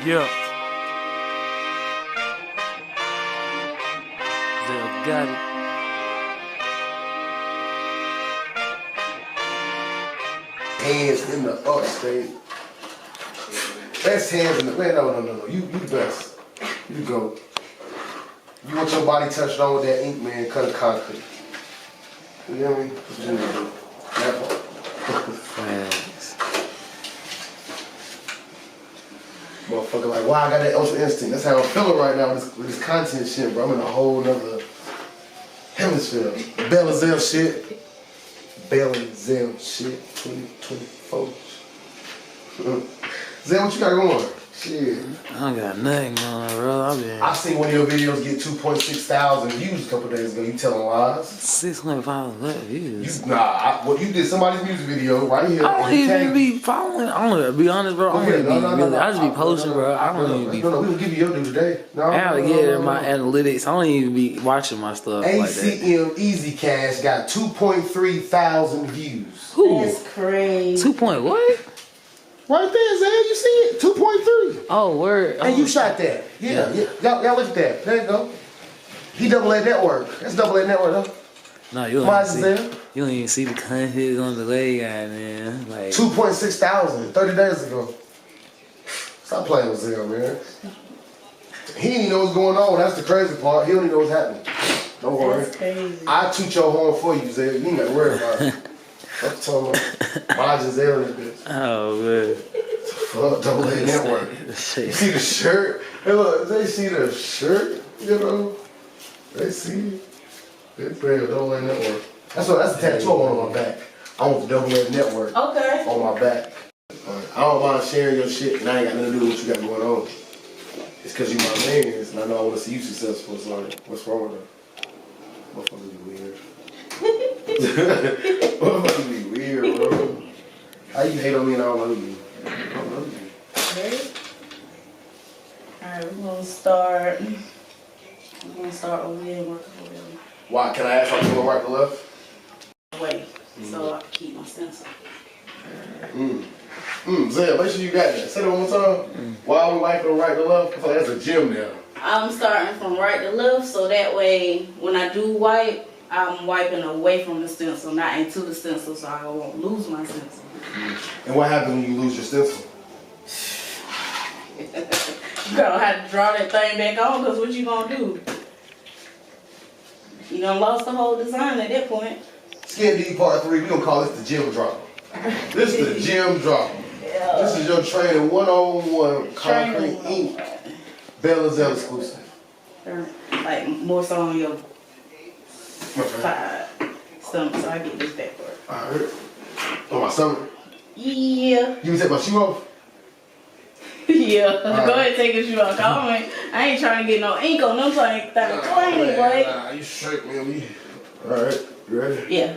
Yeah. Zell got it. Hands in the up state. Best hands in the man. No. You the best. You the GOAT. You want your body touched on with that ink, man, cut of concrete. You hear me? That's what you need to do. That part. Thanks. Motherfucker, like, why I got that ultra instinct? That's how I'm feeling right now with this content shit, bro. I'm in a whole nother hemisphere. BELL N ZELL shit. BELL N ZELL shit 2024. Zell, what you got going? Shit. I don't got nothing going, bro. I seen one of your videos get 2.6 thousand views a couple days ago. You telling lies? 600,000 views. Well, you did somebody's music video right here. I don't even be following. I don't be honest, bro. I just be posting, bro. I don't even be. No, we gonna give you your due today. My analytics. I don't even be watching my stuff like that. ACM Easy Cash got 2.3 thousand views. Who? That's crazy. 2 point what? Right there, Zell, you see it? 2.3. Oh, word. And you shot that. Yeah. Y'all look at that. There you go. He double A network. That's double A network, huh? No, you don't even see the content on the way, man. Like 2.6 thousand 30 days ago. Stop playing with Zell, man. He didn't even know what's going on. That's the crazy part. He don't even know what's happening. Don't worry. That's crazy. I toot your horn for you, Zell. You ain't got to worry about it. I'm talking about Majin Zell in this bitch. Oh, man. Fuck, double A network. You see the shirt? Hey, look, they see the shirt, you know? They see it. They play a double A network. That's the tattoo I want on my back. I want the double A network Okay. on my back. I don't mind sharing your shit, and I ain't got nothing to do with what you got going on. It's because you my man, and I know I want to see you successful. So like, what's wrong with that? Motherfuckers be weird. Motherfuckers be weird, bro. How you hate on me and I don't love you? I don't love you. Ready? Alright, we're gonna start. I'm gonna start over here and work over here. Why? Can I ask how you going right to left? Wait, so I can keep my stencil. Zell, make sure you got that. Say that one more time. Why are we wiping from right to left? I feel like that's a gym now. I'm starting from right to left, so that way when I do wipe, I'm wiping away from the stencil, not into the stencil, so I won't lose my stencil. And what happens when you lose your stencil? You gonna have to draw that thing back on, because what you gonna do? You done lost the whole design at that point. Skin D Part 3, we gonna call this the gym drop. This is the gym drop. Yeah. This is your training 101 concrete ink. BELL N ZELL exclusive. Like more so on your stomach, so I get this backward. Alright. On my stomach? Yeah. You can take my shoe off? Yeah. Go ahead and take your shoe off. I ain't trying to get no ink on them, so I ain't that clean, boy. Nah, you straight, man. Alright, you ready? Yeah.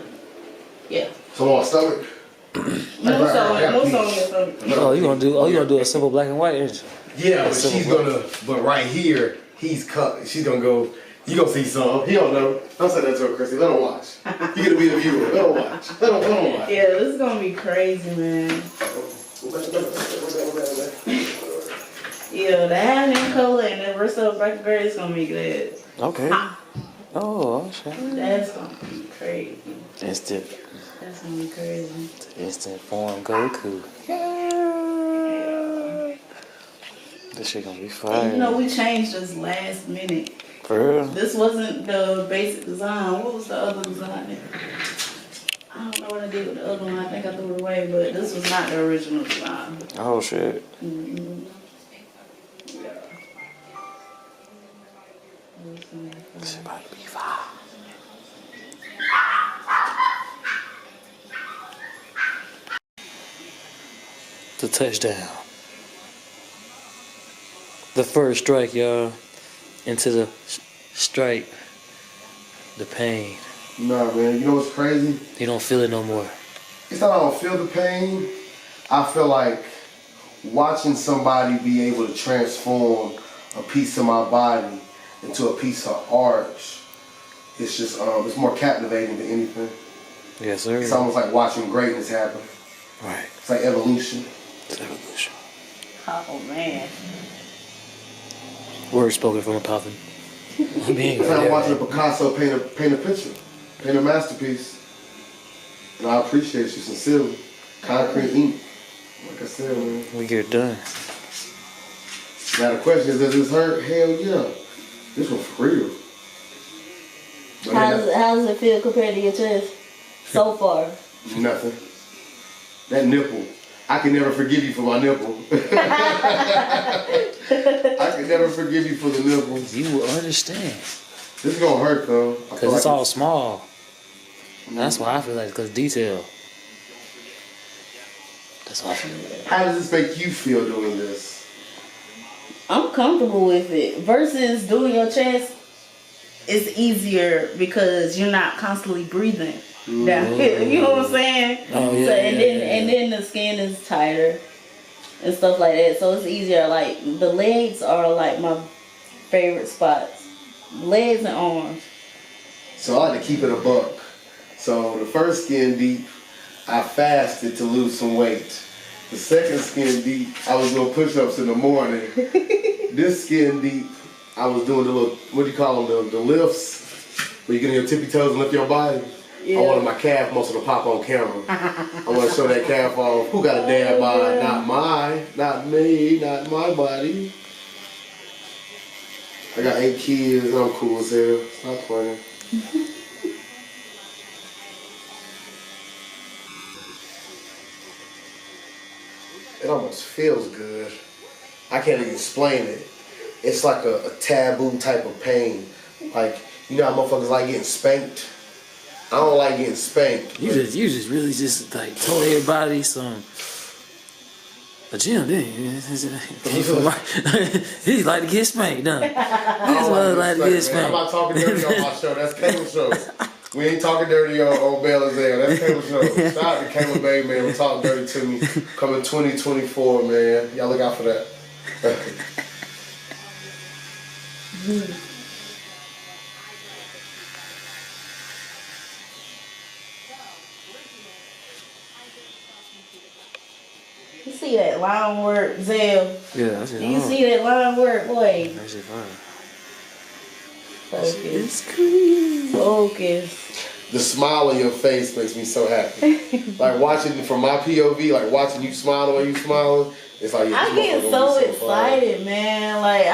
Yeah. So on my stomach? No so on your stomach. Oh, you gonna do a simple black and white, ain't you? Yeah, but she's gonna, but right here, he's cut. She's gonna go, you gonna see some. He don't know. Don't say that to her, Kristy. Let him watch. You gotta be the viewer. Let him watch. Let him watch. Yeah, this is gonna be crazy, man. Yeah, the half color and the rest of the black and gray is gonna be good. Okay. Oh, shit. That's gonna be crazy. Instant. That's gonna be crazy. Instant form GOKU. This shit gonna be fire. You know, we changed this last minute. For real? This wasn't the basic design. What was the other design? I don't know what I did with the other one. I think I threw it away, but this was not the original design. Oh, shit. This about to be fire. The touchdown. The first strike, y'all. Into the strike. The pain. Nah, man. You know what's crazy? You don't feel it no more. It's not I don't feel the pain. I feel like watching somebody be able to transform a piece of my body into a piece of art. It's just, it's more captivating than anything. Yes, sir. It's almost like watching greatness happen. Right. It's like evolution. It's evolution. Oh, man. Words spoken from a coffin. It's like watching a Picasso paint a picture, paint a masterpiece. And I appreciate you sincerely. Concrete ink. Like I said, man. We get done. Now the question is, does this hurt? Hell yeah. This one for real. How does it feel compared to your chest so far? Nothing. That nipple. I can never forgive you for my nipple. I can never forgive you for the nipple. You will understand. This is gonna hurt though. Because it's all small. That's why I feel like, because detail. That's why I feel like. How does this make you feel doing this? I'm comfortable with it. Versus doing your chest, it's easier because you're not constantly breathing down here. You know what I'm saying? Oh, yeah, so, and then the skin is tighter and stuff like that. So it's easier. Like the legs are like my favorite spots. Legs and arms. So I like to keep it a buck. So the first skin deep, I fasted to lose some weight. The second skin deep, I was doing push-ups in the morning. This skin deep, I was doing the little, what do you call them, the lifts, where you get on your tippy toes and lift your body. Yeah. I wanted my calf muscle to pop on camera. I want to show that calf off. Who got a dad bod? Not mine, not me, not my body. I got 8 kids, I'm cool as hell. Stop playing. It almost feels good. I can't even explain it. It's like a taboo type of pain. Like, you know how motherfuckers like getting spanked? I don't like getting spanked. You just really just like told everybody a gym, didn't you? He like to get spanked, done. He's like to get spanked. I'm not talking dirty on my show. That's Caleb's show. We ain't talking dirty on BELL N ZELL. That's Caleb's show. Shout out to Caleb Bay, man. We're talking dirty to me. Coming 2024, man. Y'all look out for that. You see that line work, Zell? Yeah, that's it. You see that line work, boy? That's it, fine. Focus. It's cool. Focus. The smile on your face makes me so happy. Like watching from my POV, like watching you smile the way you smiling, it's like I get so excited, man. Like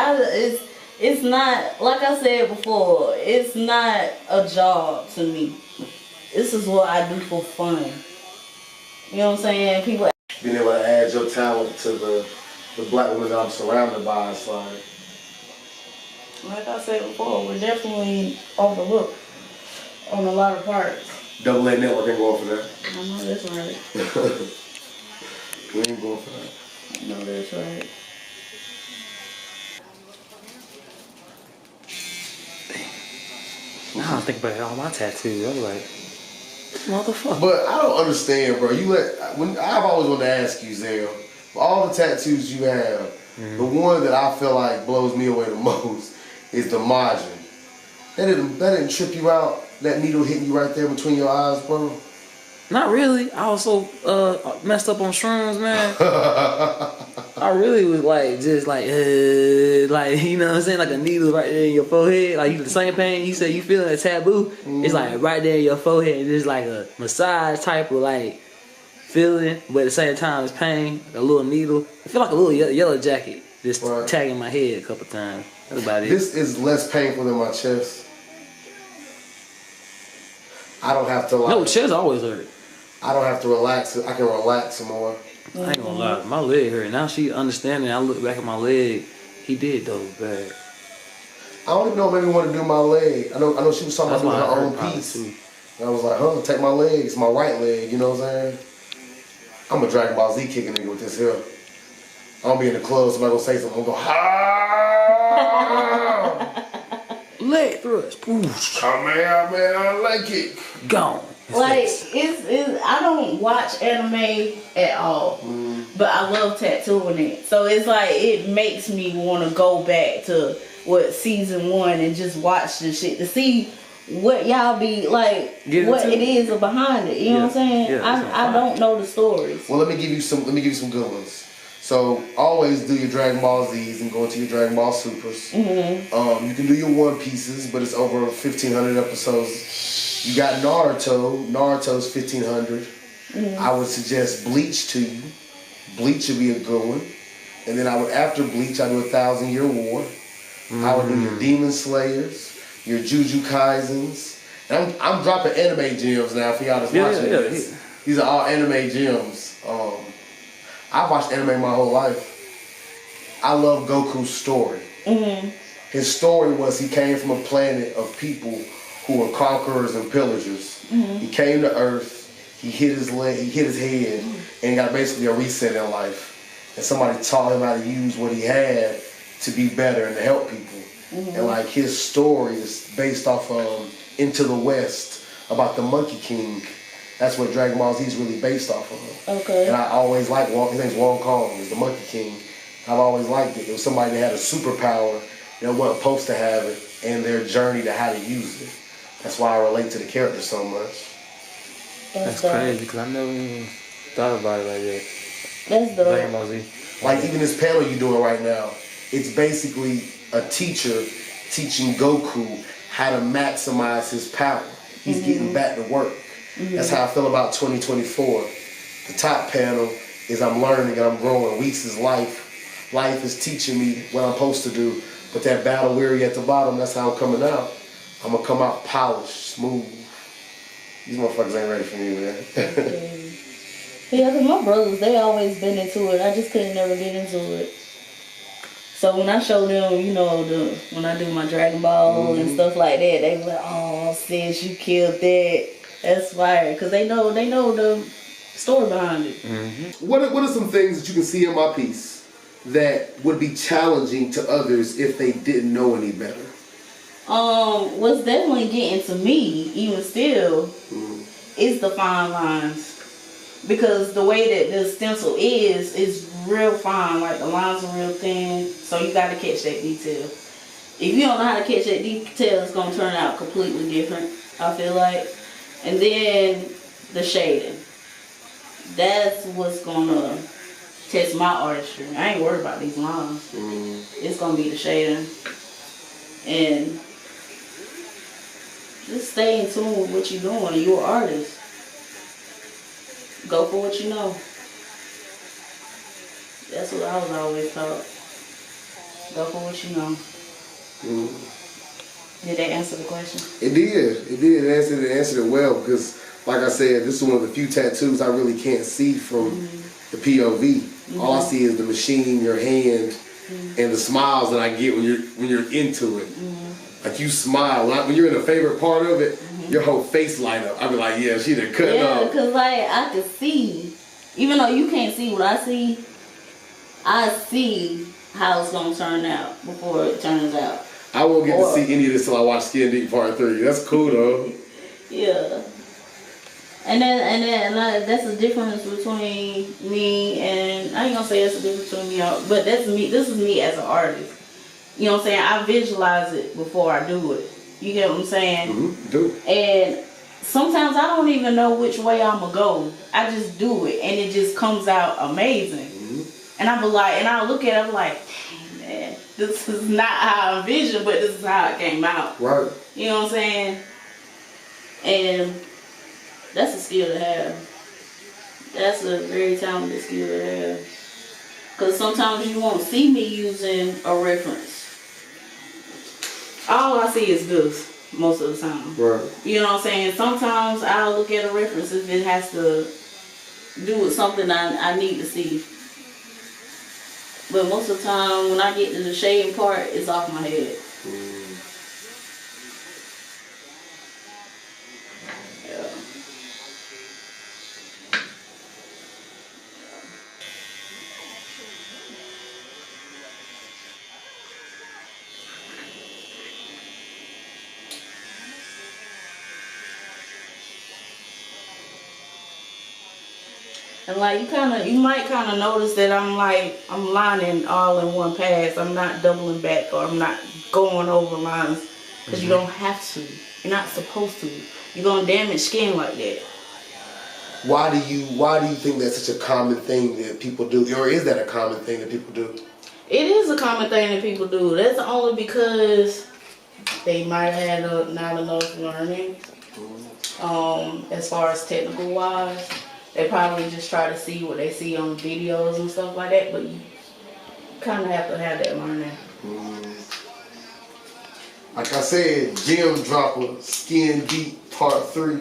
it's not, like I said before, it's not a job to me. This is what I do for fun. You know what I'm saying? People being able to add your talent to the black women that I'm surrounded by, it's like I said before, we're definitely overlooked on a lot of parts. Double A Network ain't going for that. I know that's right. We ain't going for that. I know that's right. Now I think about all my tattoos. I'm like, motherfucker. But I don't understand, bro. I've always wanted to ask you, Zell, all the tattoos you have, the one that I feel like blows me away the most is the Majin. That didn't trip you out? That needle hitting you right there between your eyes, bro? Not really. I was so messed up on shrooms, man. I really was like, just like, you know what I'm saying? Like a needle right there in your forehead. Like, the same pain you say you feeling a taboo. It's like right there in your forehead. And it's like a massage type of like feeling, but at the same time it's pain. Like a little needle. I feel like a little yellow jacket just tagging my head a couple times. That's about it. This is less painful than my chest. I don't have to like... No, chest always hurt. I don't have to relax. I can relax some more. I ain't gonna lie, my leg hurt. Now she understanding. I look back at my leg. He did though, bad. I don't even know what made me want to do my leg. I know she was talking about doing her own piece. And I was like, take my legs, my right leg, you know what I'm saying? I'm a Dragon Ball Z kicking nigga with this here. I'm gonna be in the club, somebody gonna say something, I'm gonna go, ha! Leg thrust. Come here, man, I like it. Gone. Like, it's I don't watch anime at all, but I love tattooing it. So it's like, it makes me want to go back to season 1 and just watch the shit to see what y'all be like, what it is behind it. You know what I'm saying? Yeah, I don't know the stories. Well, let me give you some good ones. So always do your Dragon Ball Z's and go into your Dragon Ball Supers. You can do your One Pieces, but it's over 1,500 episodes. You got Naruto. Naruto's 1,500. I would suggest Bleach to you. Bleach would be a good one. And then I would, after Bleach, I do 1,000 Year War. I would do your Demon Slayers, your Jujutsu Kaisens. And I'm dropping anime gems now for y'all that's watching this. These are all anime gems. I've watched anime my whole life. I love Goku's story. His story was he came from a planet of people who were conquerors and pillagers. He came to Earth. He hit his leg, he hit his head, and got basically a reset in life. And somebody taught him how to use what he had to be better and to help people. And like his story is based off of Into the West about the Monkey King. That's what Dragon Ball Z is really based off of. Okay. And I always liked his name's Wong Kong, he's the Monkey King. I've always liked it. It was somebody that had a superpower that wasn't supposed to have it, and their journey to how to use it. That's why I relate to the character so much. That's crazy, because I never even thought about it like that. That's dope. Dragon Ball Z. Like even this panel you're doing right now, it's basically a teacher teaching Goku how to maximize his power. He's getting back to work. That's how I feel about 2024. The top panel is I'm learning and I'm growing. Weeks is life. Life is teaching me what I'm supposed to do. But that battle weary at the bottom, that's how I'm coming out. I'm going to come out polished, smooth. These motherfuckers ain't ready for me, man. Yeah, because my brothers, they always been into it. I just couldn't never get into it. So when I show them, you know, when I do my Dragon Ball and stuff like that, they be like, oh, sis, you killed that. That's fire. Because they know the story behind it. What are some things that you can see in my piece that would be challenging to others if they didn't know any better? What's definitely getting to me, even still, is the fine lines. Because the way that the stencil is real fine. Like the lines are real thin, so you got to catch that detail. If you don't know how to catch that detail, it's going to turn out completely different, I feel like. And then the shading. That's what's going to test my artistry. I ain't worried about these lines. It's going to be the shading. And just stay in tune with what you're doing. You're an artist. Go for what you know. That's what I was always taught. Go for what you know. Did that answer the question? It did. It answered it well because, like I said, this is one of the few tattoos I really can't see from the POV. All I see is the machine, your hand, and the smiles that I get when you're into it. Like you smile when you're in a favorite part of it. Your whole face light up. I be like, yeah, she done cut up. Yeah, because like I can see, even though you can't see what I see how it's gonna turn out before it turns out. I won't get to see any of this till I watch Skin Deep Part 3. That's cool though. Yeah. And then that's the difference between me and, I ain't gonna say that's the difference between me, but that's me. This is me as an artist. You know what I'm saying? I visualize it before I do it. You get what I'm saying? Do. And sometimes I don't even know which way I'm gonna go. I just do it, and it just comes out amazing. And I be like, and I look at it, I'm like, dang man, this is not how I envisioned, but this is how it came out. Right. You know what I'm saying? And that's a skill to have. That's a very talented skill to have. Because sometimes you won't see me using a reference. All I see is this most of the time. Right. You know what I'm saying? Sometimes I'll look at a reference if it has to do with something I need to see. But most of the time when I get to the shading part, it's off my head. And like you might kind of notice that I'm lining all in one pass. I'm not doubling back or I'm not going over lines because you don't have to. You're not supposed to. You're gonna damage skin like that. Why do you think that's such a common thing that people do, or is that a common thing that people do? It is a common thing that people do. That's only because they might have not enough learning. As far as technical wise, they probably just try to see what they see on videos and stuff like that. But you kind of have to have that learning. Like I said, Gem Dropper, Skin Deep Part 3.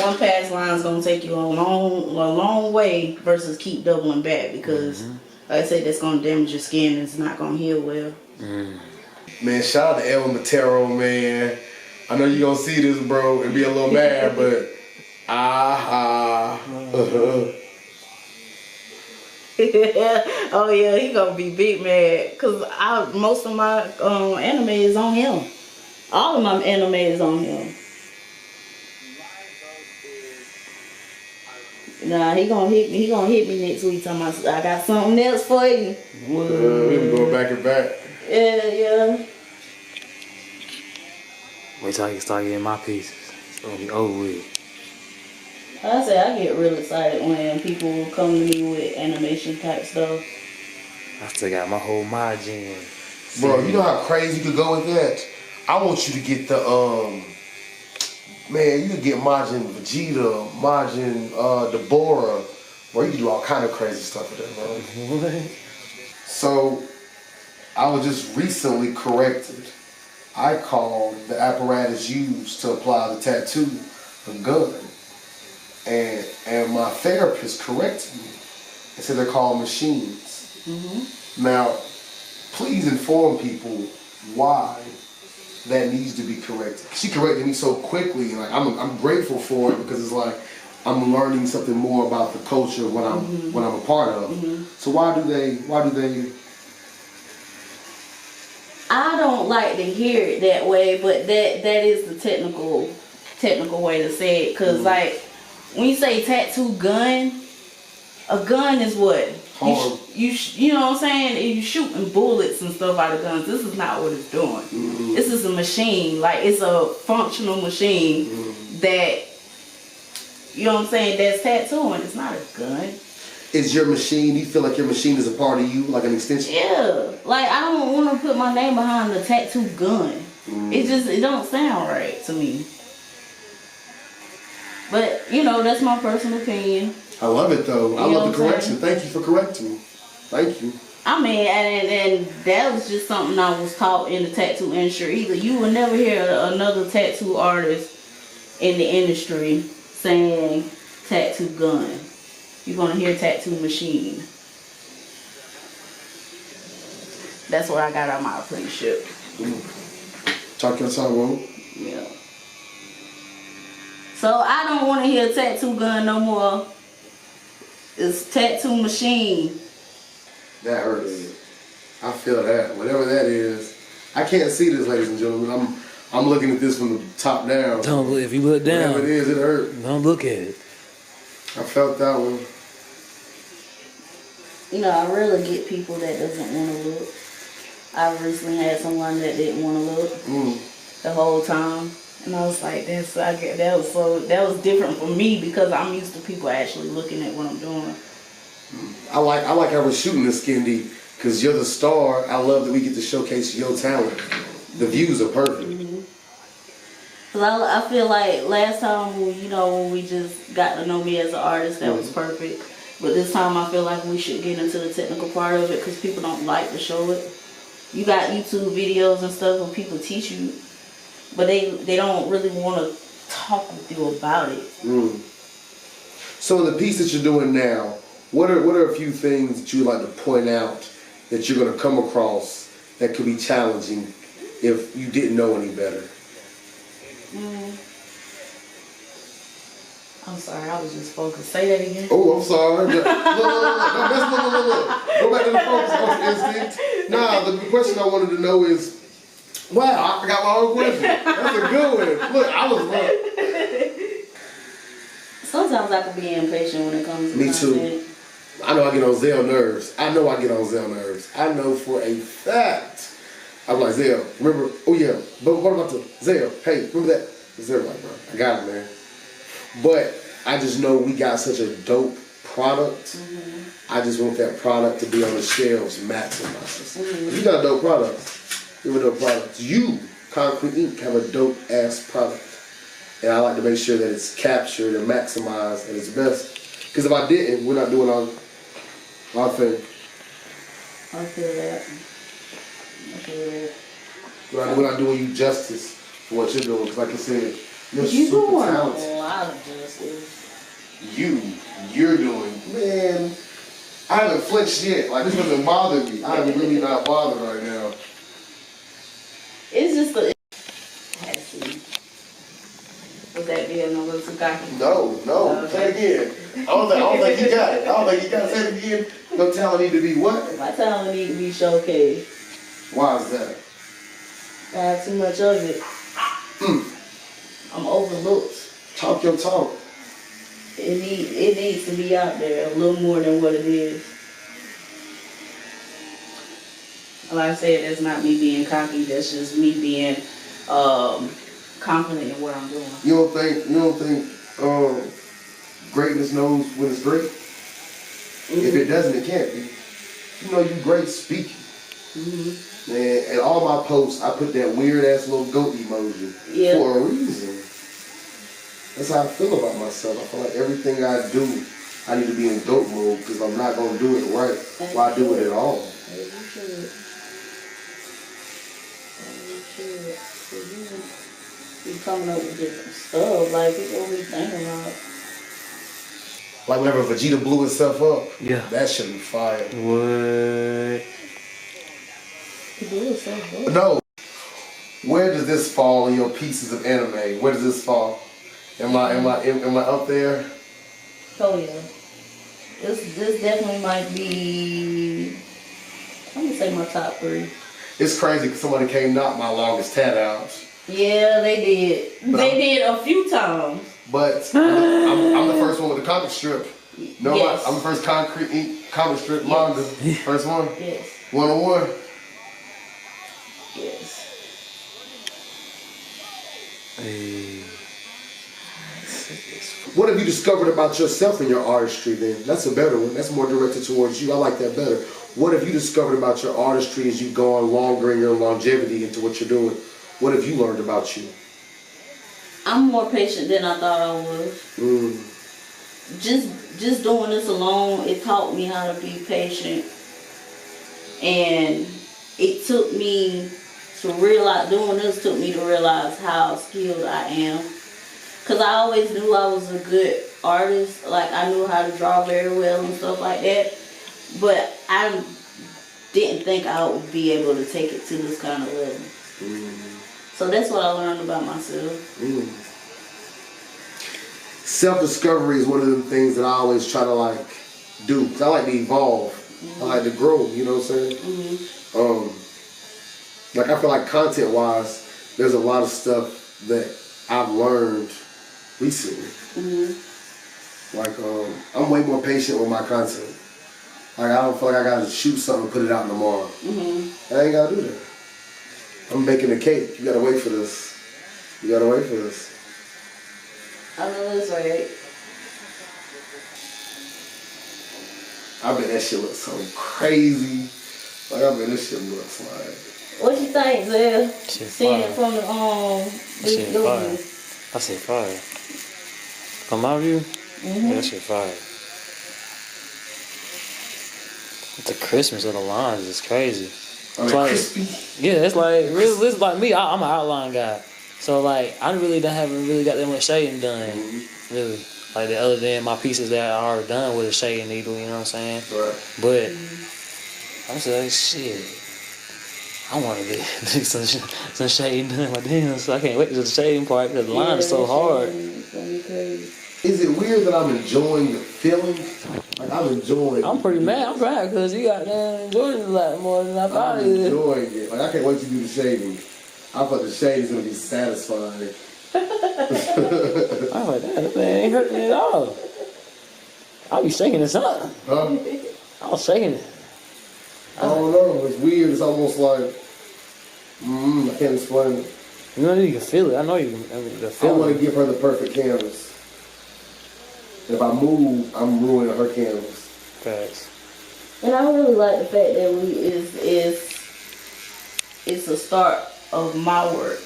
One pass line is gonna take you a long way versus keep doubling back because, like I said, that's gonna damage your skin and it's not gonna heal well. Man, shout out to El Matero, man. I know you gonna see this, bro, and be a little mad, but Oh yeah, he gonna be big mad cause most of my anime is on him. All of my anime is on him. Nah, he gonna hit me. He gonna hit me next week. Talking about, I got something else for you. We can go back and back. Yeah. Wait till I can start getting my pieces. It's gonna be over with. Like I say, I get real excited when people come to me with animation type stuff. I still got my whole Majin. Bro, you know how crazy you could go with that? I want you to get the man, you could get Majin Vegeta, Majin Deborah, bro, you can do all kind of crazy stuff with that, bro. So I was just recently corrected. I called the apparatus used to apply the tattoo a gun. And my therapist corrected me and said they're called machines. Now, please inform people why that needs to be corrected. She corrected me so quickly, and like I'm grateful for it because it's like I'm learning something more about the culture when I'm a part of. So why do they? I don't like to hear it that way, but that is the technical way to say it. Cause like when you say tattoo gun, a gun is what? You know what I'm saying? You shooting bullets and stuff out of guns. This is not what it's doing. This is a machine. Like it's a functional machine that, you know what I'm saying, that's tattooing. It's not a gun. Is your machine, you feel like your machine is a part of you, like an extension? Yeah. Like I don't want to put my name behind the tattoo gun. It don't sound right to me. But, you know, that's my personal opinion. I love it though. I love the correction. Thank you for correcting me. Thank you. I mean, and that was just something I was taught in the tattoo industry. Either you will never hear another tattoo artist in the industry saying tattoo gun. You're gonna hear tattoo machine. That's what I got out of my apprenticeship. Talk your time, bro. Yeah. So I don't want to hear tattoo gun no more. It's tattoo machine. That hurts. I feel that. Whatever that is. I can't see this, ladies and gentlemen. I'm looking at this from the top down. Don't look. If you look down, whatever it is, it hurt. Don't look at it. I felt that one. You know, I really get people that doesn't want to look. I recently had someone that didn't want to look the whole time, and I was like, that was different for me because I'm used to people actually looking at what I'm doing. I like how we're shooting this, Skin Deep, because you're the star. I love that we get to showcase your talent. The views are perfect. Cause I feel like last time, when we just got to know me as an artist, that was perfect. But this time I feel like we should get into the technical part of it because people don't like to show it. You got YouTube videos and stuff where people teach you, but they don't really want to talk with you about it. So in the piece that you're doing now, what are a few things that you would like to point out that you're going to come across that could be challenging if you didn't know any better? I'm sorry, I was just focused. Say that again. Oh, I'm sorry. Look. Go back to the focus on instinct. Nah, the question I wanted to know is, wow, I forgot my own question. That's a good one. Look, I was wrong. Sometimes I can be impatient when it comes to Me content. too. I know I get on Zell nerves. I know for a fact. I'm like, Zell, remember? Oh yeah, but what about the Zell? Hey, remember that? Zell, like, bro, I got it, man. But I just know we got such a dope product. I just want that product to be on the shelves maximized. If you got a dope product, you have a dope product. You, Konkrete Inc., have a dope ass product. And I like to make sure that it's captured and maximized at its best. Because if I didn't, we're not doing our thing. I feel that. We're not doing you justice for what you're doing. Because like I said, you're You super doing talented. a lot of justice. You're doing, man. I haven't flinched yet. Like, this doesn't bother me. I'm really not bothered right now. It's just the. Let's see. Was that being a little Tsukaki? No. Say it again. I don't think you got it. Say it again. No talent need to be what? My talent need to be showcased. Why is that? I have too much of it. I'm overlooked. Talk your talk. It needs to be out there a little more than what it is. Like I said, that's not me being cocky. That's just me being confident in what I'm doing. You don't think greatness knows when it's great? If it doesn't, it can't be. You know you great speaking. Man, and all my posts, I put that weird ass little goat emoji for a reason. That's how I feel about myself. I feel like everything I do, I need to be in goat mode because I'm not gonna do it right. Why do it at all? You coming up with different stuff, like people be thinking about. Like whenever Vegeta blew himself up, Yeah. that should be fire. What? He blew himself up. No. Where does this fall in your pieces of anime? Where does this fall? Am I up there? Oh yeah. This definitely might be. I'm gonna say my top 3. It's crazy because somebody came knock my longest tat out. Yeah, they did. They did a few times. But I'm the first one with a comic strip. No, Yes. I'm the first Konkrete Inc. comic strip manga. First one. Yes. 101. Yes. Hey. What have you discovered about yourself in your artistry then? That's a better one. That's more directed towards you. I like that better. What have you discovered about your artistry as you've gone longer in your longevity into what you're doing? What have you learned about you? I'm more patient than I thought I was. Just doing this alone, it taught me how to be patient. And it took me to realize, doing this took me to realize how skilled I am. Because I always knew I was a good artist. Like, I knew how to draw very well and stuff like that. But I didn't think I would be able to take it to this kind of level. So that's what I learned about myself. Self-discovery is one of them things that I always try to like do. Cause I like to evolve. I like to grow, you know what I'm saying? Like I feel like content-wise, there's a lot of stuff that I've learned recently. Like I'm way more patient with my content. Like I don't feel like I gotta shoot something and put it out tomorrow. I ain't gotta do that. I'm baking a cake. You gotta wait for this. You gotta wait for this. I know that's right. I bet that shit looks so crazy. Like I bet this shit looks like. What you think, Zell? Shit Seeing it fire. from the That shit fire. I said fire. From my view, yeah, that shit fire. The crispness of the lines is crazy. I mean, It's like, crispy. yeah, it's like really, it's like me. I'm an outline guy, so like I haven't really got that much shading done. Really, like the other than my pieces that I already done with a shading needle. You know what I'm saying? Right. But I'm just like shit. I want to get some shading done. Like damn, so I can't wait to the shading part because the line is so hard. Is it weird that I'm enjoying the feeling? Like I'm enjoying. I'm pretty mad. I'm proud because you got enjoying it a lot more than I thought I'm it is. enjoying it. Like I can't wait to do the shading. I thought the shading's gonna be satisfying. I was like, that thing ain't hurting at all. I'll be shaking this up. Huh? I was shaking it. I don't know. It's weird. It's almost like I can't explain it. You know, you can feel it. I know you can. I mean, the I feeling. want to give her the perfect canvas. If I move, I'm ruining her canvas. Facts. And I really like the fact that it's a start of my work.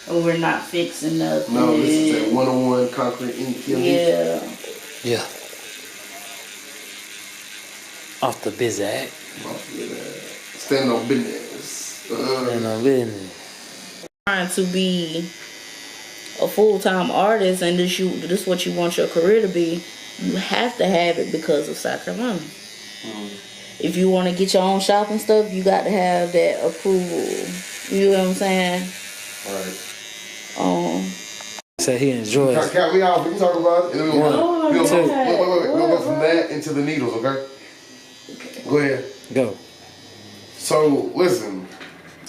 And we're not fixing nothing. No, this is a one-on-one concrete ink. Yeah. Yeah. Off the bizak. Stand on business. Stand on business. Trying to be a full-time artist and this is what you want your career to be, you have to have it because of South Carolina. If you want to get your own shop and stuff, you got to have that approval. You know what I'm saying? Right. Said he enjoys it. Can we can talk about it? And then we'll go from that into the needles, okay? Go ahead. Go. So, listen,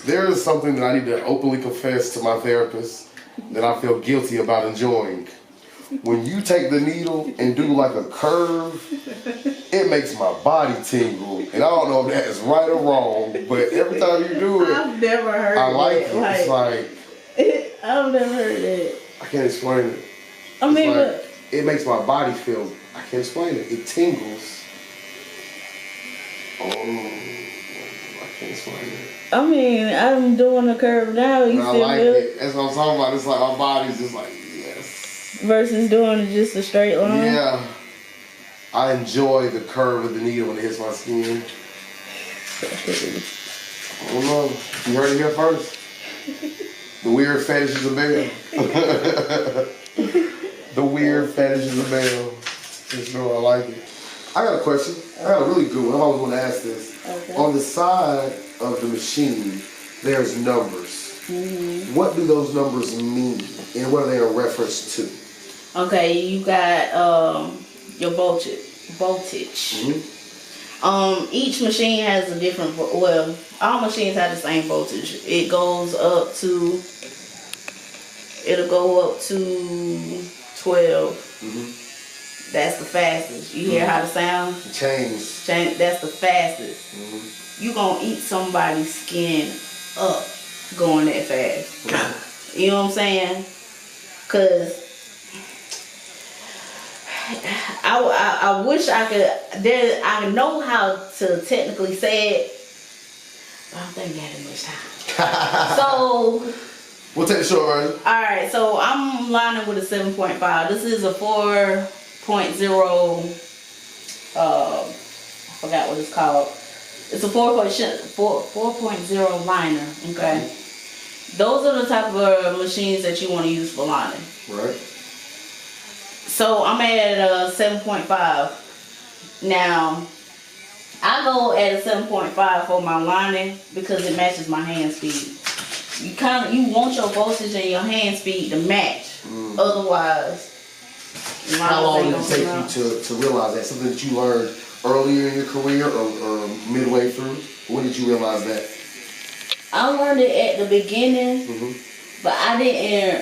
there is something that I need to openly confess to my therapist that I feel guilty about enjoying. When you take the needle and do like a curve, it makes my body tingle. And I don't know if that is right or wrong, but every time you do it, I've never heard I like it. Like, it's like... I've never heard that. I can't explain it. I mean, like, it makes my body feel... I can't explain it. It tingles. I can't explain it. I mean, I'm doing a curve now. You still like feel it. That's what I'm talking about. It's like my body's just like, yes. Versus doing just a straight line. Yeah. I enjoy the curve of the needle when it hits my skin. I don't know. You heard it here first. The weird fetishes of BELL. The weird fetishes of BELL. Just know I like it. I got a question. I got a really good one. I always want to ask this. Okay. On the side of the machine, there's numbers. Mm-hmm. What do those numbers mean? And what are they a reference to? Okay, you got your voltage. Mm-hmm. Each machine has a different, well, all machines have the same voltage. It goes up to, it'll go up to 12. Mm-hmm. That's the fastest. You hear how the sound? Change. That's the fastest. Mm-hmm. You gonna eat somebody's skin up going that fast. You know what I'm saying? Cause I wish I could. I know how to technically say it, but I don't think we had much time. So we'll take the short version. All right. So I'm lining with a 7.5. This is a 4.0. I forgot what it's called. It's a 4.0 liner. Okay. Those are the type of machines that you want to use for lining. Right. So I'm at 7.5. Now, I go at a 7.5 for my lining because it matches my hand speed. You want your voltage and your hand speed to match. Otherwise, how long did it take you to realize that? Something that you learned earlier in your career or midway through? When did you realize that? I learned it at the beginning, but I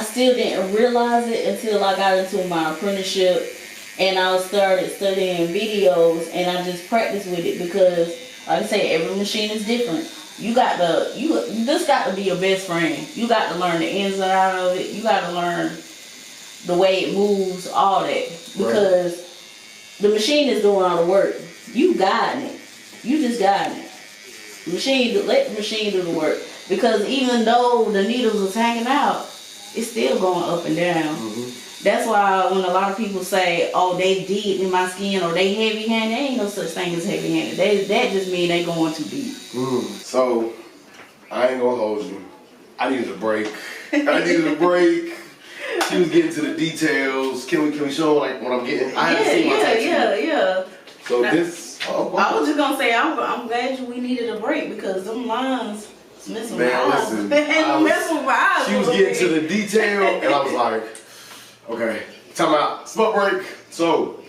still didn't realize it until I got into my apprenticeship and I started studying videos and I just practiced with it because, like I say, every machine is different. You just got to be your best friend. You got to learn the ins and outs of it. You got to learn the way it moves, all that, because the machine is doing all the work. You guiding it. You just guiding it. Let the machine do the work. Because even though the needles is hanging out, it's still going up and down. That's why when a lot of people say, oh, they deep in my skin or they heavy-handed, there ain't no such thing as heavy-handed. That just mean they going too deep. So, I ain't gonna hold you. I needed a break. She was getting to the details. Can we show like what I'm getting? I haven't seen my tattoo. Yeah. So now, this... I was just gonna say, I'm glad we needed a break because them lines is messing with my eyes. Listen, messing with my eyes. She was getting to the detail and I was like, okay, time out, smoke break. So,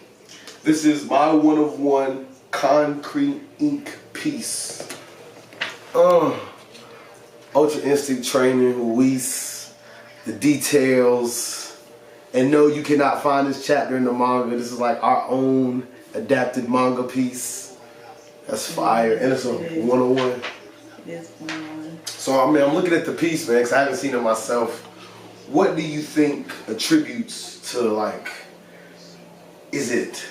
this is my one-of-one concrete ink piece. Ultra instinct training, Luis, the details. And no, you cannot find this chapter in the manga. This is like our own adapted manga piece. That's fire. And it's a 101. It's 101. So, I mean, I'm looking at the piece, man, because I haven't seen it myself. What do you think attributes to, like, Is it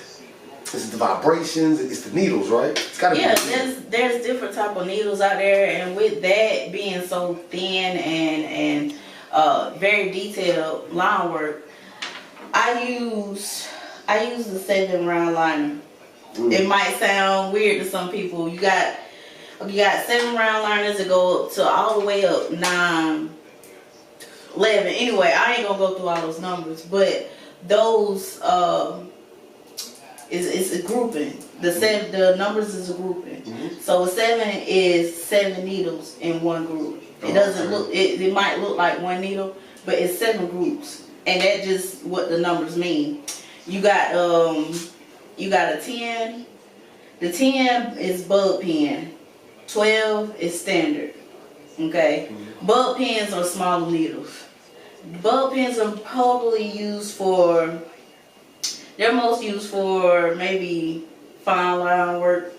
the vibrations? It's the needles, right? It's gotta be. There's different type of needles out there, and with that being so thin and very detailed line work, I use the 7-round liner. It might sound weird to some people. You got 7-round liners that go up to all the way up 9, 11. Anyway, I ain't gonna go through all those numbers, but those is a grouping. The numbers is a grouping. So a 7 is 7 needles in one group. It doesn't look. It might look like one needle, but it's 7 groups, and that's just what the numbers mean. You got a 10. The 10 is bulb pen. 12 is standard. Okay. Bulb pens are smaller needles. Bulb pens are probably used for. They're most used for maybe fine line work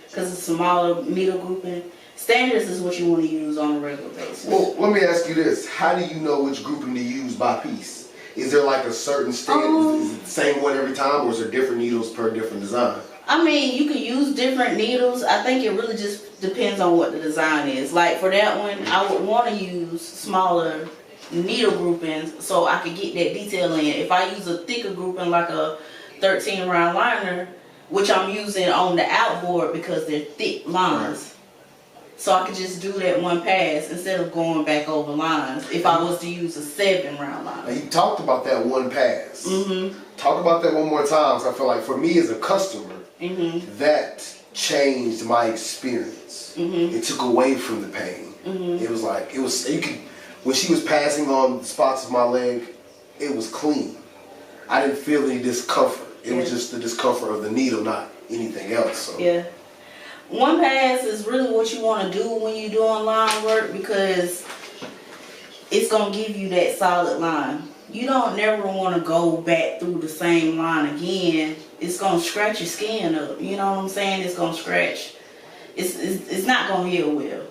because it's smaller needle grouping. Standards is what you want to use on a regular basis. Well, let me ask you this: how do you know which grouping to use by piece? Is there like a certain standard? Is it the same one every time, or is there different needles per different design? I mean, you could use different needles. I think it really just depends on what the design is. Like for that one, I would want to use smaller needle groupings so I could get that detail in. If I use a thicker grouping like a 13-round liner, which I'm using on the outboard because they're thick lines, so I could just do that one pass instead of going back over lines if I was to use a 7-round liner. Now you talked about that one pass. Talk about that one more time. So I feel like for me as a customer, that changed my experience. It took away from the pain. It was like you could. When she was passing on the spots of my leg, it was clean. I didn't feel any discomfort. It was just the discomfort of the needle, not anything else. So. Yeah. One pass is really what you want to do when you're doing line work because it's going to give you that solid line. You don't never want to go back through the same line again. It's going to scratch your skin up. You know what I'm saying? It's going to scratch. It's not going to heal well.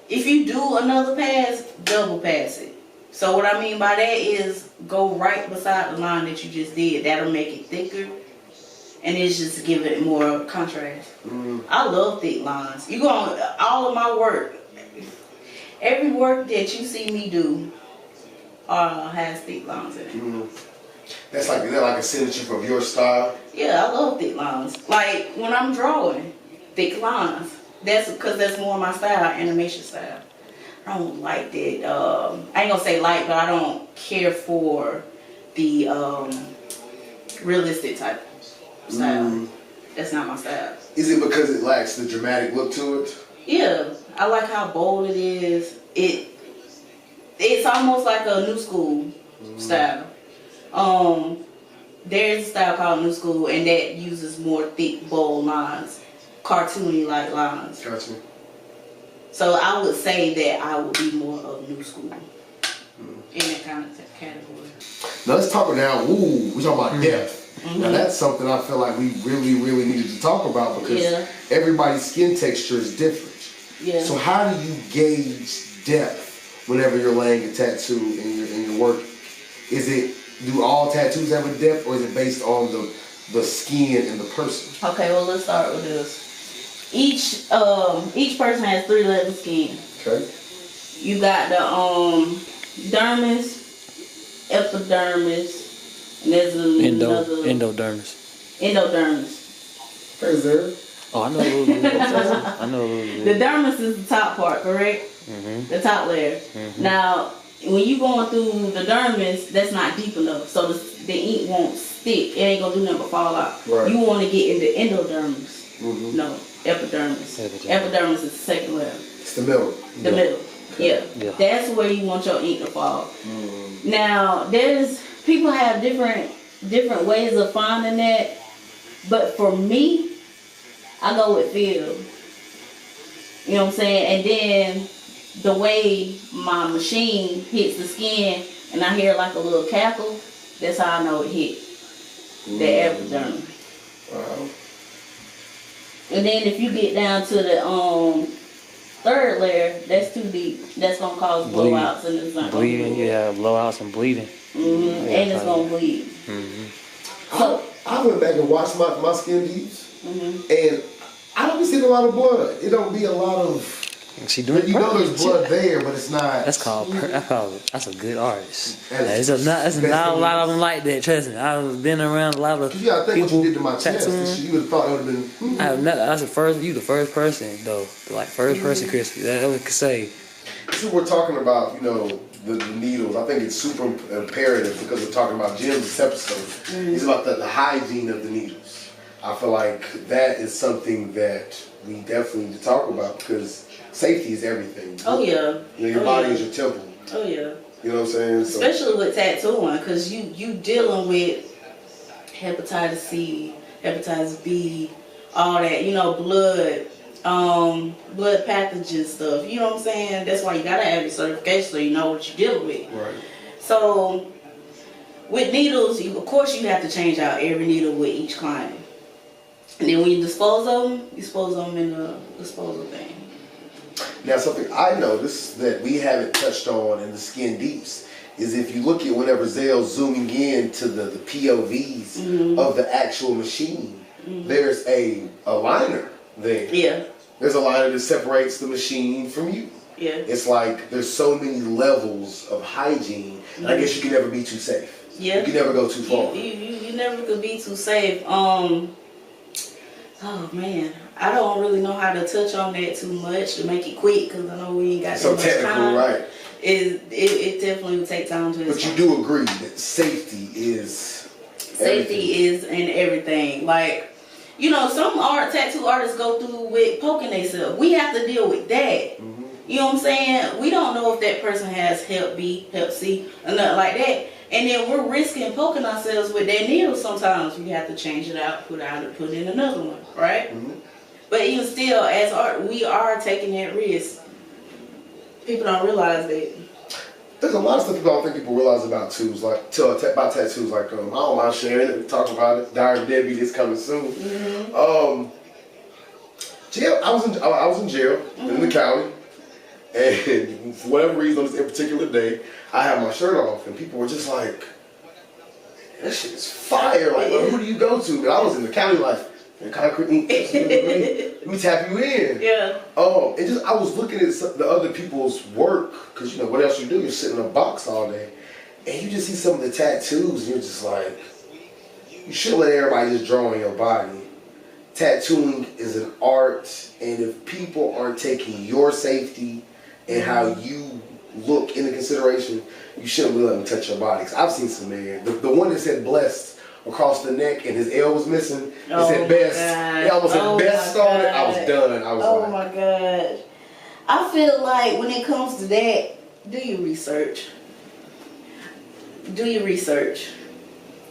If you do another pass, double pass it. So what I mean by that is go right beside the line that you just did. That'll make it thicker, and it's just give it more contrast. I love thick lines. You go on all of my work. Every work that you see me do has thick lines in it. Is that like a signature of your style? Yeah, I love thick lines. Like when I'm drawing, thick lines. That's because that's more my style, animation style. I don't like that. I ain't gonna say like, but I don't care for the realistic type style. That's not my style. Is it because it lacks the dramatic look to it? Yeah, I like how bold it is. It's almost like a new school style. There's a style called new school, and that uses more thick, bold lines. Cartoony like lines. Gotcha. So I would say that I would be more of new school in that kind of category. Now let's talk now. We're talking about depth. Now that's something I feel like we really, really needed to talk about because everybody's skin texture is different. So how do you gauge depth whenever you're laying a tattoo in your work? Do all tattoos have a depth, or is it based on the skin and the person? Okay, well let's start with this. Each person has 3 layers of skin. Okay. You got the dermis, epidermis, and there's another endodermis. Endodermis. Is there? Oh, I know a little bit. I know a little bit. The dermis is the top part, correct? The top layer. Now, when you going through the dermis, that's not deep enough, so the ink won't stick. It ain't gonna do nothing but fall out. Right. You want to get into endodermis. No, epidermis. Epidermis is the second layer. It's the middle. The middle. Yeah. That's where you want your ink to fall. Now, people have different ways of finding that, but for me, I go with feel. You know what I'm saying? And then the way my machine hits the skin and I hear like a little cackle, that's how I know it hit the epidermis. Wow. And then if you get down to the third layer, that's too deep. That's gonna cause blowouts and it's not bleeding. Yeah, blowouts and bleeding. And it's gonna bleed. So I went back and watched my skin deeps, and I don't be seeing a lot of blood. It don't be a lot of. She doing You know there's blood there, but it's not. That's that's a good artist. That's That's not a lot of them like that. Trust me, I've been around a lot of you gotta think people what you did to my chest. You would have thought it would have been. I have never. That's the first. You the first person though. Like first person, Kristy. That we could say. So we're talking about the needles. I think it's super imperative because we're talking about gyms this episode. It's about the hygiene of the needles. I feel like that is something that we definitely need to talk about because safety is everything. Oh yeah. Your body is your temple. Oh yeah. You know what I'm saying? Especially with tattooing, because you dealing with hepatitis C, hepatitis B, all that, blood, blood pathogen stuff. You know what I'm saying? That's why you gotta have your certification so you know what you're dealing with. Right. So with needles, of course you have to change out every needle with each client. And then when you dispose of them, you dispose of them in the disposal thing. Now, something I noticed that we haven't touched on in the skin deeps is if you look at whenever Zell's zooming in to the POVs of the actual machine, there's a liner there. Yeah. There's a liner that separates the machine from you. Yeah. It's like there's so many levels of hygiene, and I guess you can never be too safe. Yeah. You can never go too far. You never could be too safe. Oh man, I don't really know how to touch on that too much to make it quick because I know we ain't got so too much technical, time. right? It definitely would take time to. But you do agree that safety is is in everything. Like, some tattoo artists go through with poking themselves. We have to deal with that. You know what I'm saying? We don't know if that person has Hep B, Hep C, or nothing like that. And then we're risking poking ourselves with that needle sometimes. We have to change it out, put in another one, right? But even still, as art, we are taking that risk. People don't realize that. There's a lot of stuff I don't think people realize about tattoos. About tattoos. Like I don't mind sharing it. We talk about it. Diary of Debbie is coming soon. Jail. I was in jail in the county. And for whatever reason, on this particular day, I had my shirt off, and people were just like, "That shit is fire!" Like, well, who do you go to? And I was in the county, like, Konkrete, let me tap you in. Yeah. I was looking at the other people's work, because what else you do? You're sitting in a box all day, and you just see some of the tattoos, and you're just like, you shouldn't let everybody just draw on your body. Tattooing is an art, and if people aren't taking your safety and how you look into consideration, you shouldn't really let them touch your body. 'Cause I've seen some man, the one that said blessed across the neck and his L was missing, it said best. It almost said best on it. I was done. I was my gosh. I feel like when it comes to that, do your research.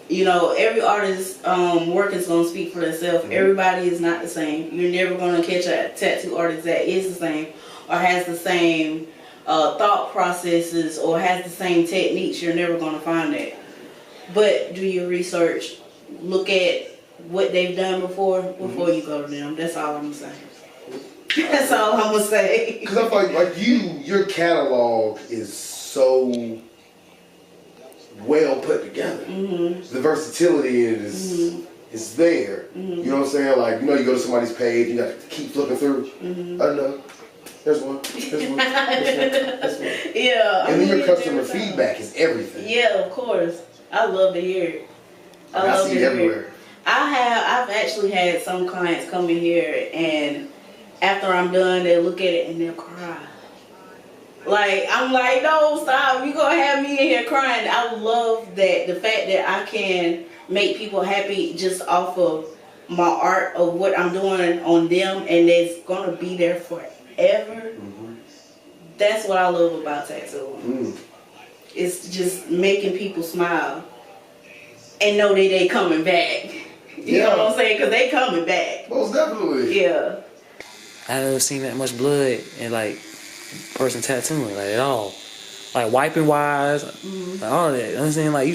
Every artist's work is going to speak for themselves. Everybody is not the same. You're never going to catch a tattoo artist that is the same or has the same thought processes or has the same techniques. You're never going to find that. But do your research. Look at what they've done before you go to them. That's all I'm saying. That's all I'm going to say. Because I feel like your catalog is so well put together. The versatility in it is there. You know what I'm saying? Like, you go to somebody's page, you got to keep flipping through. I know. There's one. Yeah. And then your customer feedback is everything. Yeah, of course. I love to hear it. I see it everywhere. I've actually had some clients come in here and after I'm done, they'll look at it and they'll cry. Like, I'm like, no, stop. You're going to have me in here crying. I love that. The fact that I can make people happy just off of my art of what I'm doing on them and it's going to be there forever. That's what I love about tattooing. It's just making people smile and know that they coming back. You know what I'm saying? Because they coming back. Most definitely. Yeah. I never seen that much blood in person tattooing at all. Like wiping wise, all that. You know what I'm saying? Like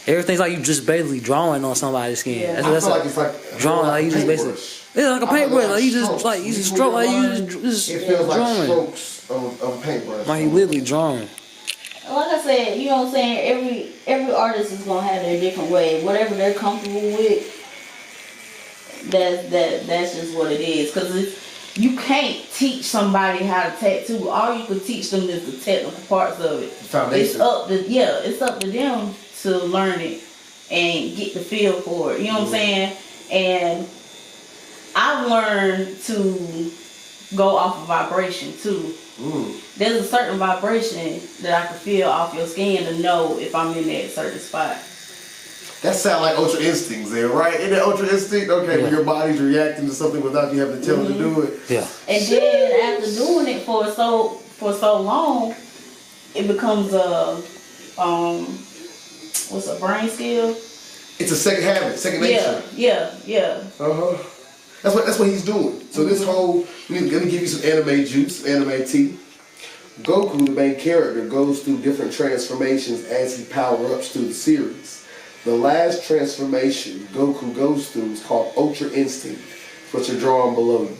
everything's like you just basically drawing on somebody's skin. Yeah. That's I feel like it's like drawing. Like you just basically. Yeah, like a paintbrush. Like you just stroke. Like you just it feels drawing. like strokes of a paintbrush. Like you literally drawing. Like I said, you know what I'm saying. Every artist is gonna have their different way. Whatever they're comfortable with, that's just what it is. Cause you can't teach somebody how to tattoo. All you can teach them is the technical parts of it. Foundation. It's up to them to learn it and get the feel for it. You know what I'm saying? And I've learned to go off of vibration too. There's a certain vibration that I can feel off your skin to know if I'm in that certain spot. That sound like Ultra Instincts there, right? Isn't that Ultra Instinct? Okay, when your body's reacting to something without you having to tell it to do it. Yeah. And then after doing it for so long, it becomes what's a brain skill? It's a second habit, second nature. Yeah. That's what he's doing. So this whole, let me give you some anime juice, anime tea. Goku, the main character, goes through different transformations as he power-ups through the series. The last transformation Goku goes through is called Ultra Instinct, which are drawn below you.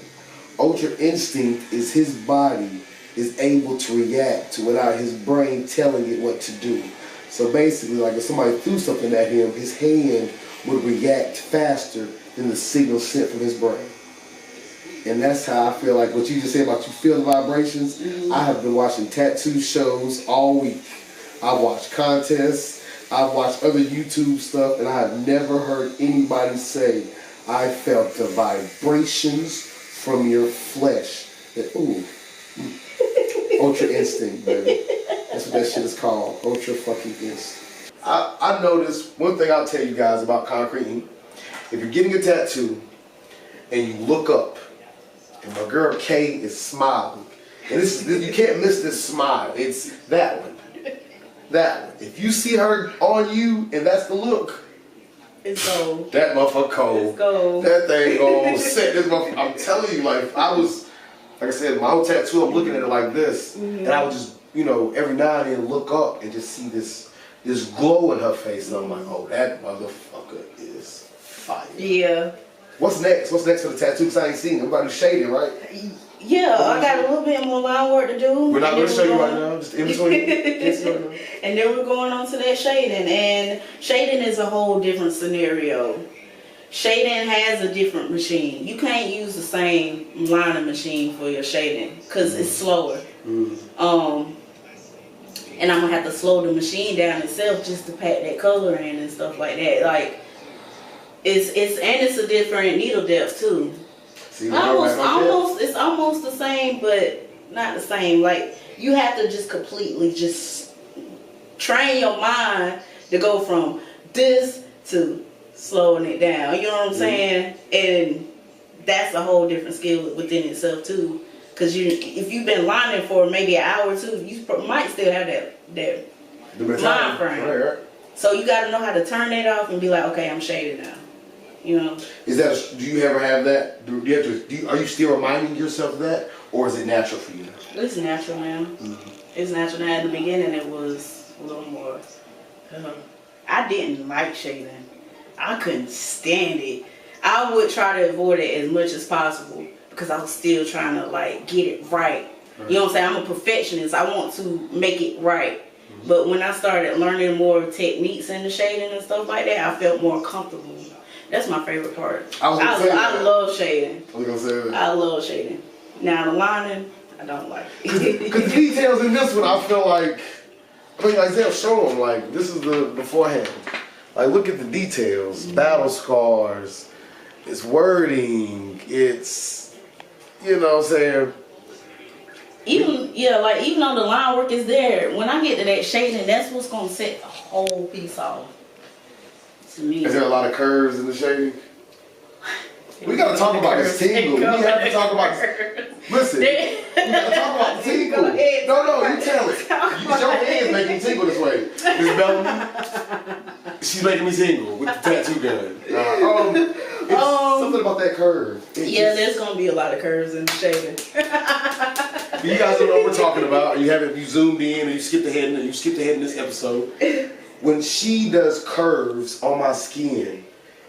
Ultra Instinct is his body is able to react to without his brain telling it what to do. So basically, like if somebody threw something at him, his hand would react faster than the signal sent from his brain. And that's how I feel like what you just said about you feel the vibrations. I have been watching tattoo shows all week. I've watched contests, I've watched other YouTube stuff, and I have never heard anybody say, I felt the vibrations from your flesh. That, Ultra Instinct, baby. That's what that shit is called. Ultra fucking Instinct. I noticed, one thing I'll tell you guys about Konkrete, if you're getting a tattoo and you look up and my girl Kay is smiling, and you can't miss this smile, it's that one. That one. If you see her on you and that's the look, it's gold. That motherfucker cold. It's gold. That thing gonna set this motherfucker. I'm telling you, like I said, my whole tattoo, I'm looking at it like this, and I would just, every now and then look up and just see this glow in her face, and I'm like, oh, that motherfucker is fire. Yeah. What's next? What's next for the tattoo? Because I ain't seen it. Everybody's shading, right? Yeah, I got a little bit more line work to do. We're not going to show you right now, just in between. And then we're going on to that shading. And shading is a whole different scenario. Shading has a different machine. You can't use the same liner machine for your shading because it's slower. And I'm going to have to slow the machine down itself just to pack that color in and stuff like that. Like, it's a different needle depth too. It's almost the same, but not the same. Like, you have to just completely just train your mind to go from this to slowing it down. You know what I'm saying? And that's a whole different skill within itself too. Because if you've been lining for maybe an hour or two, you might still have that line frame. Right. So you got to know how to turn that off and be like, okay, I'm shaded now. Do you ever have that? Are you still reminding yourself of that, or is it natural for you now? It's natural now. It's natural now. In the beginning, it was a little more. I didn't like shading. I couldn't stand it. I would try to avoid it as much as possible because I was still trying to get it right. You know what I'm saying? I'm a perfectionist. I want to make it right. But when I started learning more techniques in the shading and stuff like that, I felt more comfortable. That's my favorite part. I love shading. I was gonna say that. I love shading. Now the lining, I don't like. Because the details in this one, I feel like, Isaiah show them, like, this is the beforehand. Like, look at the details, battle scars, it's wording, it's, you know what I'm saying? Even though the line work is there, when I get to that shading, that's what's gonna set the whole piece off. Is there a lot of curves in the shading? We gotta talk about this tingle. We have to talk about this. Listen, we gotta talk about the tingle. No, you tell it. Your hand's making me tingle this way. Miss Bellamy, she's making me tingle with the tattoo gun. Something about that curve. There's gonna be a lot of curves in the shading. You guys don't know what we're talking about. You zoomed in and you skipped ahead in this episode. When she does curves on my skin,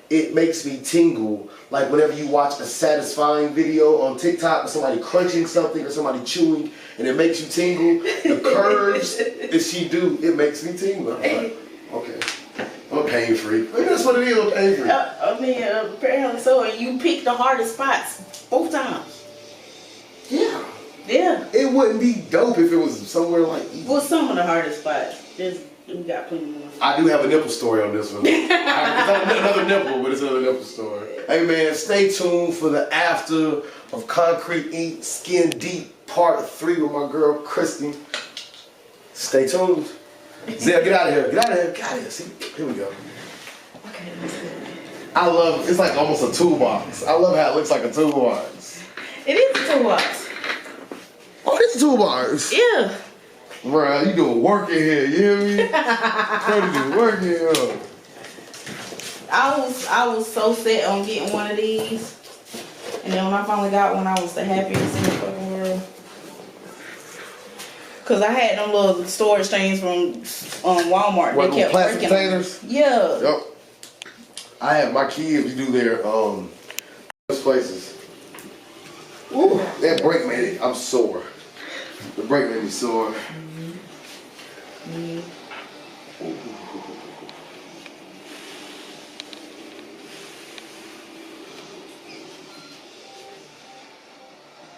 it makes me tingle. Like whenever you watch a satisfying video on TikTok of somebody crunching something or somebody chewing and it makes you tingle, the curves that she do, it makes me tingle. I'm like, okay. I'm a pain freak. Maybe that's what it is, I'm a pain freak. I mean, apparently so. And you picked the hardest spots both times. Yeah. Yeah. It wouldn't be dope if it was somewhere like easy. Well, some of the hardest spots. We got plenty more. I do have a nipple story on this one. It's another nipple, but it's another nipple story. Hey man, stay tuned for the after of Konkrete Skin Deep Part 3 with my girl Kristy. Stay tuned. Zell, get out of here. Get out of here. Get out of here. See, here we go. Okay, that's good. I love it's like almost a toolbox. I love how it looks like a toolbox. It is a toolbox. Oh, it's a toolbox. Yeah. Bruh, you doing work in here, you hear me? You doing work in here. I was so set on getting one of these. And then when I finally got one, I was the happiest in the fucking world. Cause I had them little storage things from Walmart. What, they kept plastic breaking containers? them. Yeah. Yep. I have my kids do their places. Ooh, that break made it. I'm sore. The break made me sore.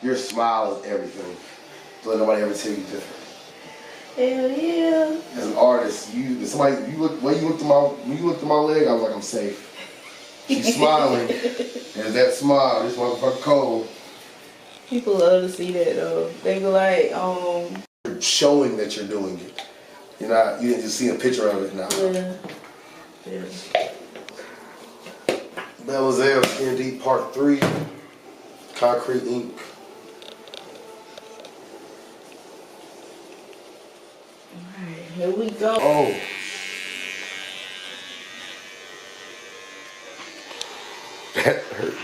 Your smile is everything. Don't let nobody ever tell you different. Hell yeah. As an artist, when you looked at my leg, I was like, I'm safe. She's smiling, and that smile, this motherfucker cold. People love to see that though. They be like, showing that you're doing it. You didn't just see a picture of it now. Yeah. BELL N ZELL Skin Deep Part 3, Konkrete Ink. Alright, here we go. Oh. That hurt.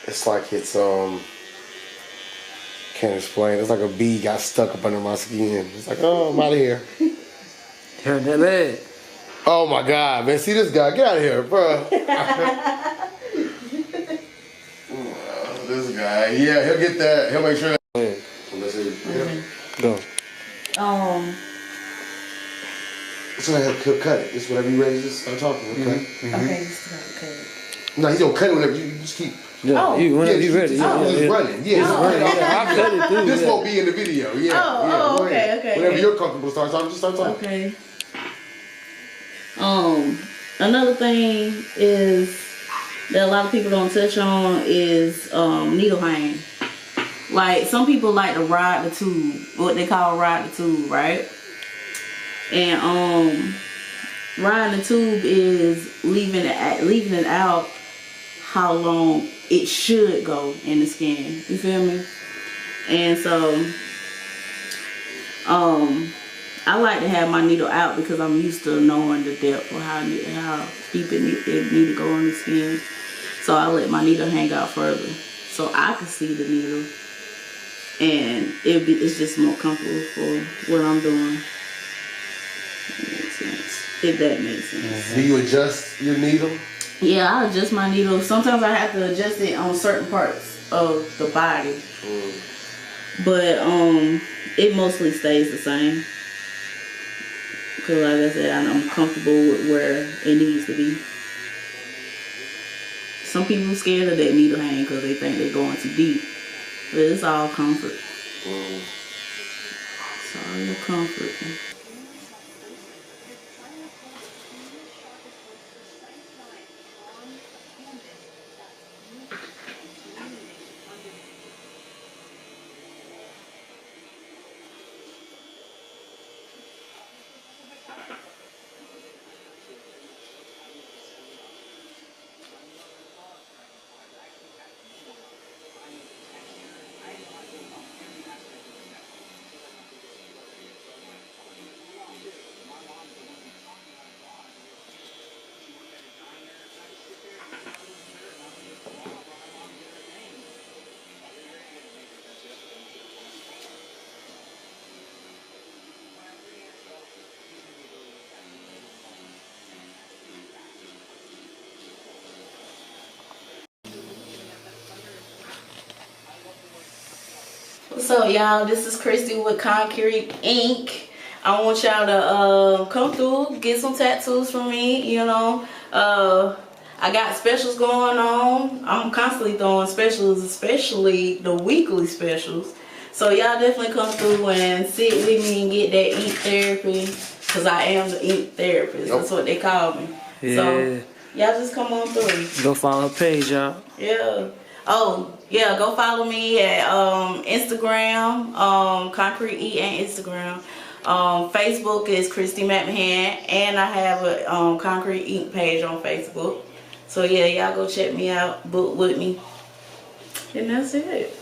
It's like can't explain. It's like a bee got stuck up under my skin. It's like, oh, I'm out of here. Turn that leg. Oh my God, man. See this guy. Get out of here, bro. This guy. Yeah, he'll get that. He'll make sure that. Go. So he'll cut it. Just whenever you ready, just start talking, okay? Okay, you still gotta cut it. No, he's gonna cut it whenever you just keep. Yeah, whenever you ready. He's running. Yeah, I cut it too. This won't be in the video. Yeah. Okay. Whenever you're comfortable to start talking, just start talking. Okay. Another thing is that a lot of people don't touch on is needle hang. Like some people like to ride the tube, what they call ride the tube, right? And riding the tube is leaving it out how long it should go in the skin. You feel me? And so I like to have my needle out because I'm used to knowing the depth or how deep it need to go in the skin. So I let my needle hang out further so I can see the needle, and it's just more comfortable for what I'm doing. Makes sense. If that makes sense. Do you adjust your needle? Yeah, I adjust my needle. Sometimes I have to adjust it on certain parts of the body. But it mostly stays the same. Because like I said, I'm comfortable with where it needs to be. Some people scared of that needle hang because they think they're going too deep. But it's all comfort. It's all your comfort. What's up, y'all? This is Kristy with Konkrete Inc. I want y'all to come through, get some tattoos from me, you know. I got specials going on. I'm constantly throwing specials, especially the weekly specials. So y'all definitely come through and sit with me and get that ink therapy, because I am the ink therapist. That's what they call me. Yeah. So y'all just come on through. Go follow her page, y'all. Yeah. Oh, yeah, go follow me at Instagram, Konkrete E and Instagram. Facebook is Kristy Machen, and I have a Konkrete Ink page on Facebook. So yeah, y'all go check me out, book with me. And that's it.